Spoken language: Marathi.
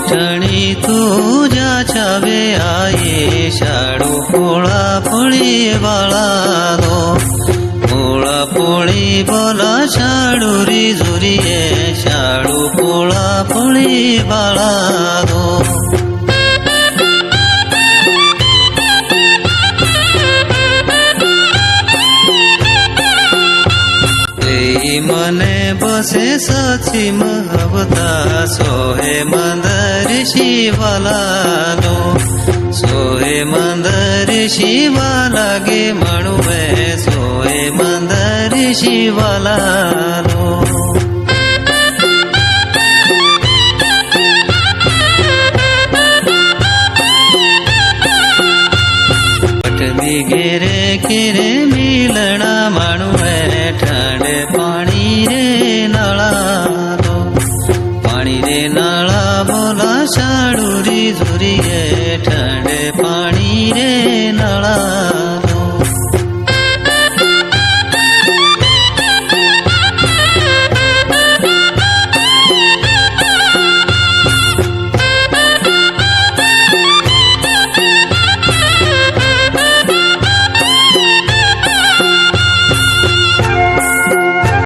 ठणी तुझ्या छावे आये शाळू पोळा पोळी बाळा दो पोळा पोळी बोला शाळू री झुरिये शाळू पोळा पोळी बाळा दो मने बसे सची महबता सोहे मंदर शिवाला दो सोहे मंदर शिवाला गे मणुवे सोहे मंदर शिवाला दो पटली घेरे किरे मिलना मणुवे ठंडे पानी रे नाला दो पानी रे नाला बोला शाड़ू री झुरिए ठंडे पानी रे नाला